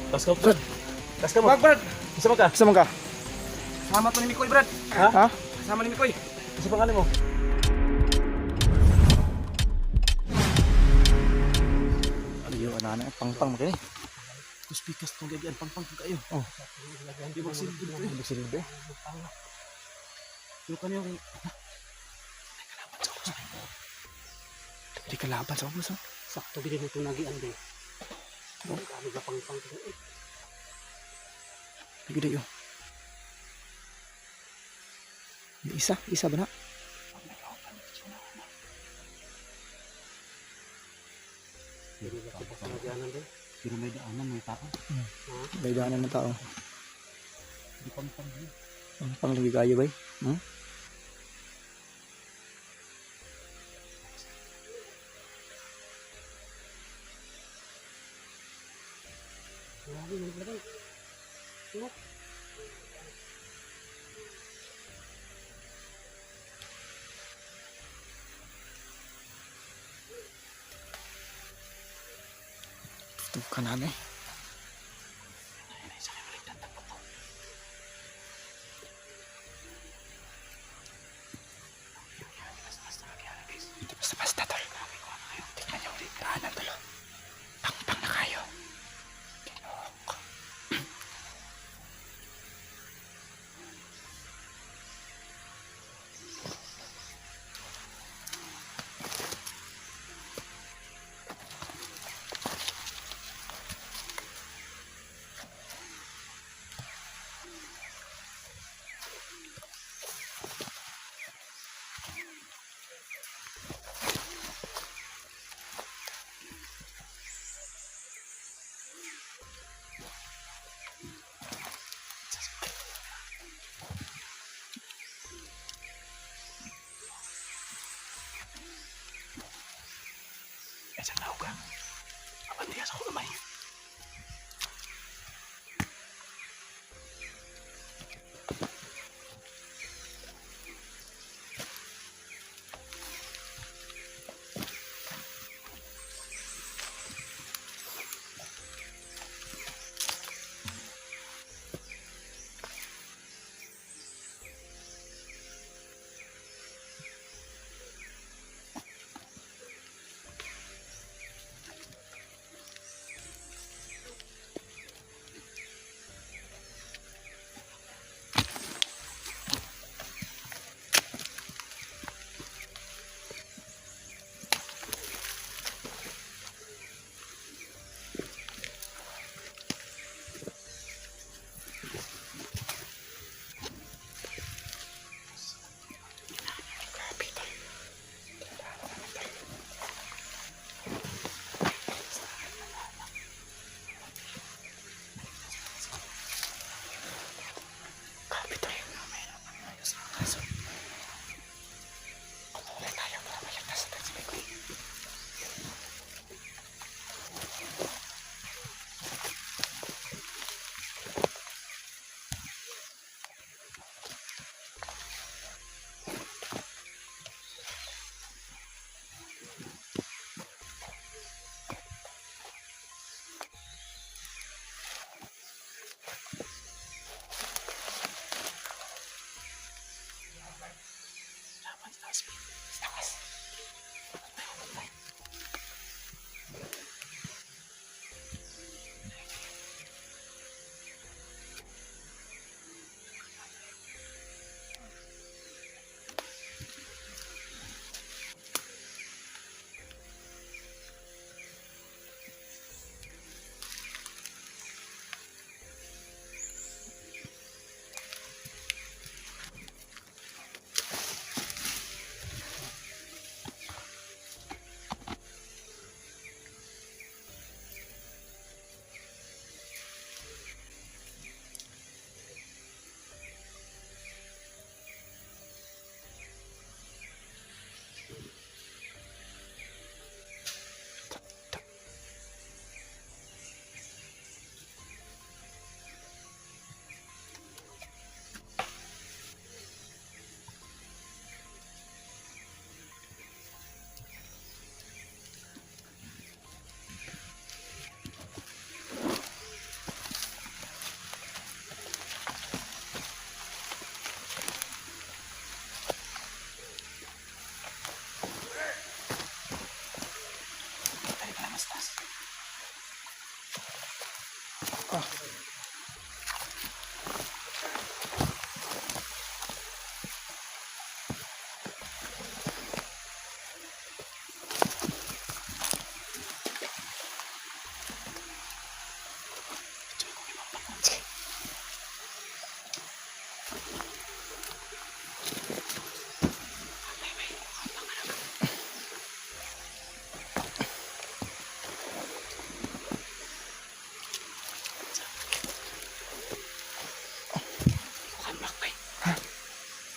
Tas ka, Brad. Tas ka mo. Bag, Brad. Isa man ka? Isa man ka? Sama to ni Mikoy, Brad. Ha? Sama ni Mikoy. Isa pangalan mo? Aliyo, anana, pang-pang makini. Kuspikas tong gagian pang-pang kayo. Oh. Di ba silbi ko eh. Silbi. Pero kanyo kay Di kalaban sa ubos. Sakto din ito nagian din. Kami ka pang-pang. Bigyan yun. Isa ba na? Pero may daanan may tao. May daanan ng tao. Di pang-pang din. Pang lagi kayo ba? Grabe, may blagay. Ano? Ito ka namin. Basta-basta tol. Tingnan nyo ulit. Daanan tol. Pang-pang na kayo. Kinok.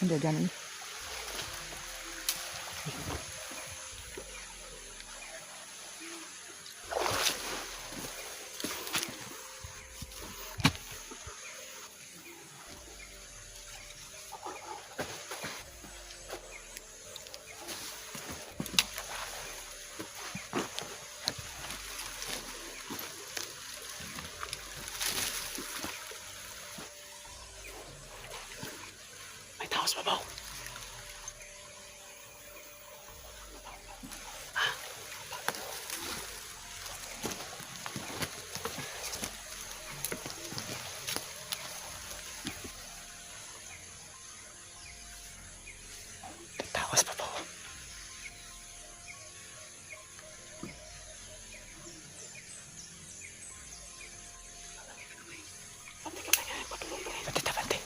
Hindi, ganun. May tao sa babaw. Tawas pa po. Pati ta, pati.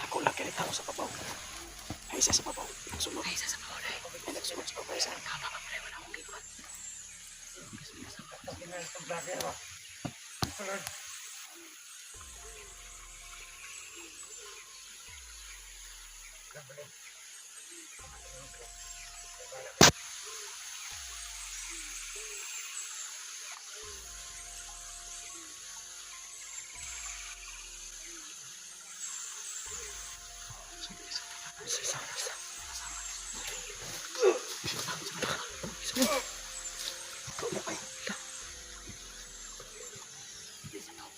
Ako lang kaya tao sa babaw. Ay isa sa babaw. Nagsunod. Ay isa sa babaw. Ay nagsunod sa babaw. Isa. Tama ka pala. Wala akong gigwan.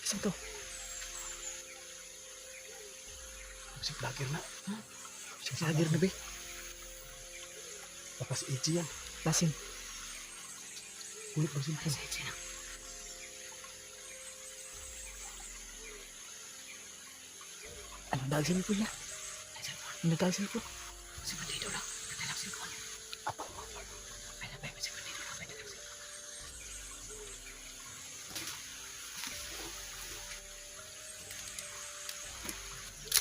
Isa to. Si vlogger na. Si Sagir na ba? Tapos Eji yan. Lasing. Kulit ba simple? Ano dahil sa nipo niya? Ano dahil sa nipo? Si Bandido lang. Natalang silpon. Apa mo? Ay nabay mo si Bandido lang. May natalang silpon.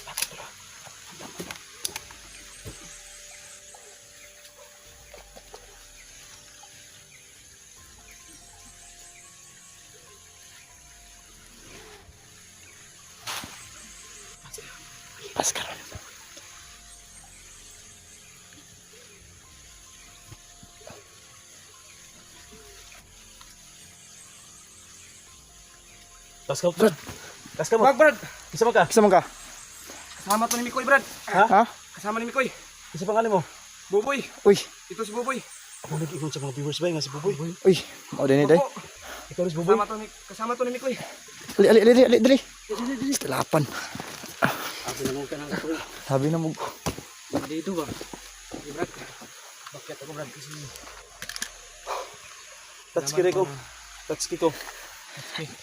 Bakit ito? Handa mo na. Paskaron. Tas ka, Brad. Tas ka mo. Brad! Isa pa ka. Isa man ka? Kasama to ni Mikoy, Brad. Ha? Kasama ni Mikoy. Isa pa nga mo. Buboy. Uy, Ito si Buboy. Ako nag-ingon sa mga viewers ba nga si Buboy. uy. Mao din day. Opo. Ikaw rin si Buboy. Kasama to ni Mikoy. Ali, dali. Talapan. Ako na mo ka nang ako. Sabi na mo. Dito ba? Brad. Bakit ako Brad kasi Touch kiri ko. Touch ko.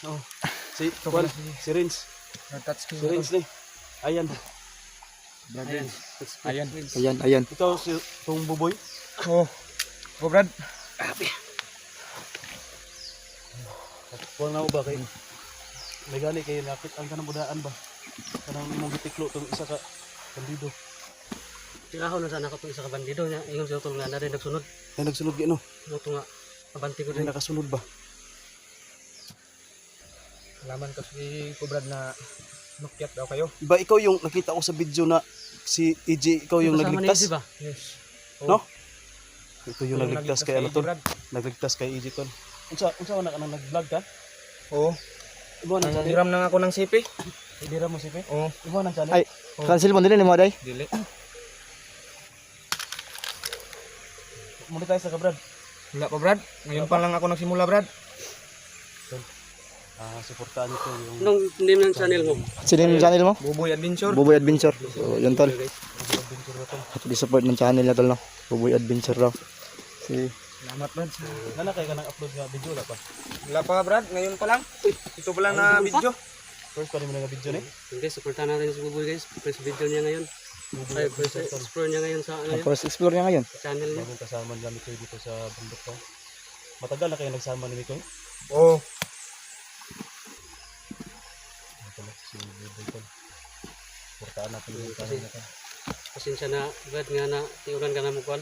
Oh. Si Juan, si Rins. touch ko. Si Rins ni. Ayan. Brad. Ayan. Ayan. Ikaw si tong Buboy. Oh. Go Brad. Kuha na ba kay may gani kay nakit ang kanang budaan ba? Kanang imong gitiklo tong isa ka bandido. Tiraho na sana ako itong isa ka bandido niya. Ingon siya itong nga na rin nagsunod. Ay nagsunod gyud no. Ito nga. Abanti ko Ay din. nakasunod ba? Alaman kasi ko Brad na nukyat daw kayo. Iba ikaw yung nakita ko sa video na si EJ ikaw yung Kasama ni nagligtas. Izzy ba? Yes. No? Ito yung nagligtas kay ano tol. Brad. Nagligtas kay EJ tol. Unsa na ka nang nag-vlog ka? Oo. Ibo nang channel. Hiram na ako ng sipi. Idira mo si Pe. Oo. Ibo nang channel. Ay, cancel mo din mo day. Dili. Monetize ka Brad. Wala pa Brad. Ngayon pa lang ako nagsimula Brad. Suportahan nito yung Anong name ng channel mo? Sino yung channel mo? Buboy Adventure. Buboy Adventure. So, yun tol. adventure na to. At support ng channel na tol no. Buboy Adventure raw. Si Salamat Brad. Nana kay ka nang upload nga video wala pa. Wala pa Brad. Ngayon pa lang. Ito pa lang na video. First pa rin mo na nga video ni. Hindi, supportan natin si Buboy guys. First video niya ngayon. Ay, first explore niya ngayon sa ano yun, first explore niya ngayon. channel niya. Bagong kasama namin kayo dito sa bundok ko. Matagal na kayo nagsama ni Mikoy. Oo. Ito na si Buboy tol. Suportahan natin yung channel natin. Pasensya na, Brad, nga na tiuran ka na mo kwan.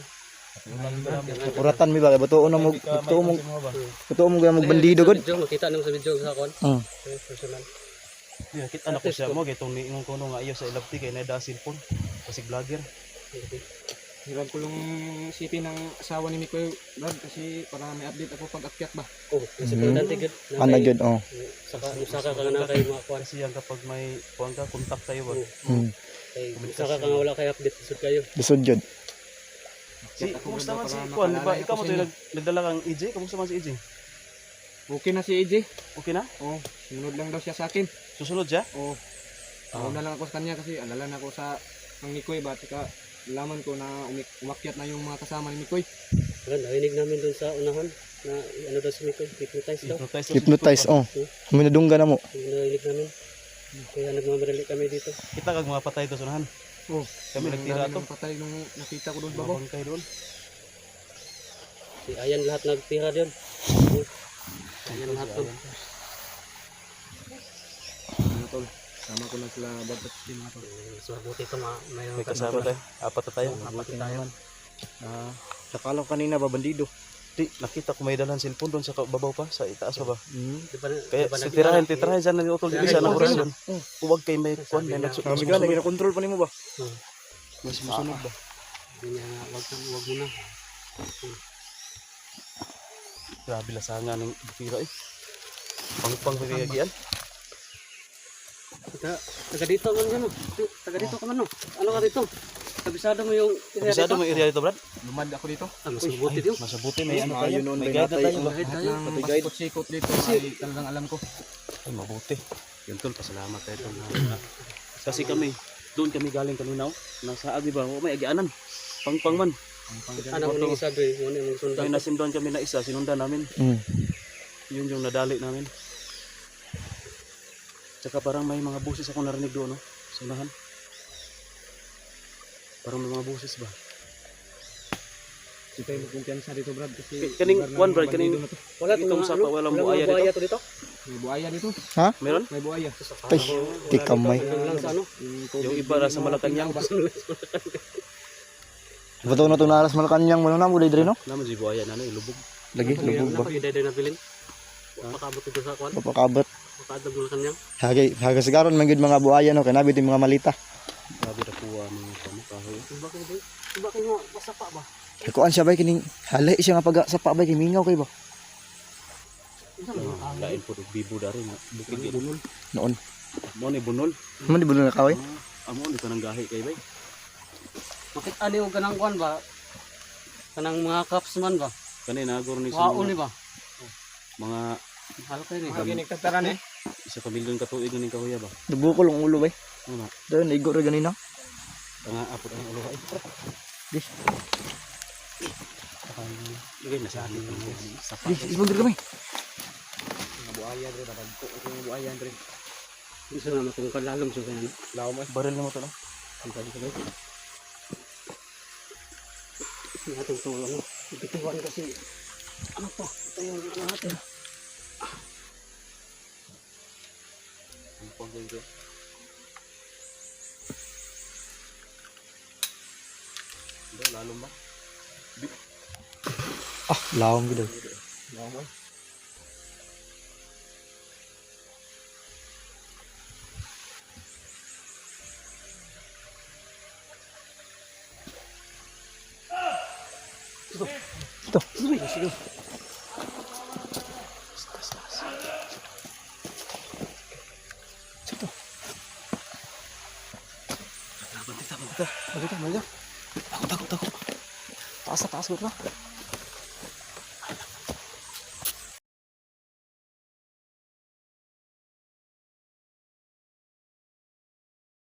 Uratan mi ba butuon na mo butuon mo gamog bandido gud. Video, makita nimo sa video sa kwan. Personal. Yeah, kita na ko siya mo gaytong niingon ko no nga iyo sa ilabti kay naida cellphone. Kasi vlogger. Hiram ko yung sipi ng asawa ni Mikoy Brad kasi para may update ako pag akyat ba. Oh, kasi importante gud. Ana gud oh. Saka ka na kay mga kwan. Kasi yan kapag may kuwan ka, contact tayo ba? Kay saka ka nga wala kay update sud kayo. Bisod jud. Kumusta man si Kuan? Di ba? Ikaw mo ito nagdala kang EJ? Kumusta man si EJ? Okay na si AJ. Okay na? Oo. Sunod lang daw siya sa akin. Susunod siya? Oo. Na lang ako sa kanya kasi alala na ako sa ng Mikoy ba saka laman ko na umakyat na yung mga kasama ni Mikoy. Brad, narinig namin dun sa unahan na ano daw si Mikoy, hypnotize daw. Hypnotize oh. Minadungga na mo. Narinig namin. Kaya nagmamadali kami dito. Kita kag mga patay to sunahan. Oo. Kami nagtira to. Patay nung nakita ko doon babaw. Babang kayo doon. Si Ayan lahat nagtira doon. Ayan lahat doon. Ano tol? Sama ko na sila babat team na tol. So, buti ito may May kasama tayo. Apat na tayo. Apat na tayo. Nakalaw kanina ba bandido? Di, nakita ko may dalang cellphone doon sa babaw pa, sa itaas pa ba? Di ba, Kaya di ba titirahin dyan na yung utol dito sa Tirahin, orasyon. Huwag kayo may kuwan, may Kami gala gina control pa nimo ba? mas musunod ba? Hindi niya, wag mo na. Grabe lasangan ng tira eh. Pang pagkagagian. Taga dito man yan. Taga dito ka man no. Ano ka dito? Kabisado mo yung area Kabisado dito? mo yung area dito, Brad? Lumad ako dito. Mas mabuti dito. Mas mabuti may ano tayo. Ayun, May may guide na tayo ba? Guide tayo. Ng pasikot-sikot dito ay talagang alam ko. Ay, mabuti. Yun tol, pasalamat tayo tol. Kasi kami, doon kami galing kanina. Nasa agi ba? May agianan. Pangpang man. Ano mo nang isa doon? Muna yung sundan. May nasimdoon kami na isa, sinundan namin. Yun yung nadali namin. Tsaka parang may mga busis ako narinig doon, no? Sa unahan. Parang may mga busis ba? Hindi tayo magkumpiyansa dito Brad kasi Kaning lugar na one Brad, ng kaning bandido na to. Wala itong sapa, walang buaya buaya dito. to dito. May buaya dito. Meron? May buaya. Ay, di kamay. Lang sa ano? Yung iba na sa Malacanang. Bato na to naras Malacanang mo na mo diri no? Naman si buaya na, ilubog. Lagi lubog ba? Napag-iday na bilin. Pakabot ito sa kwan. Papakabot. Pakadab mo kanyang. Haga sigaron man gid mga buaya no kay nabi mga malita. Grabe na kuha ng kahoy. Bakit mo masapa ba? Kuan siya bay kining halay siya nga pag sa pa bay kay mingaw kay ba? Lain po bibo dari nga. Bukid bunol. Noon. Mo ni bunol. Man di bulo na kaway. Amo ni kanang gahi kay bay. Bakit ani og kanang kwan ba? Kanang mga cups man ba? Kanina agor ni sa Waon ni mga, ba? mga Halo kayo ni. Mga giniktaran eh. isa ka milyon ka tuig ning kahuya ba. Nabukol ang ulo bay. Ano na? Dayon igo ra ganina. Nga apot ang ulo ay. Dis. Igay na sa akin ang sapat. Dis, isbog kami. Mga buaya dre dadagko ko yung buaya dre. Gusto na matungkol lalom so kanan. Law mo. Baril na mo to no. Ang pwede ko ba? Natin tulong. Bituan kasi. Ano to? Ito yung ano natin. Ang pagay ko. Ba lalom ba? Ah, lawom gid. Law mo. Ito. Bagita. Takot. Taas na, taas ko na.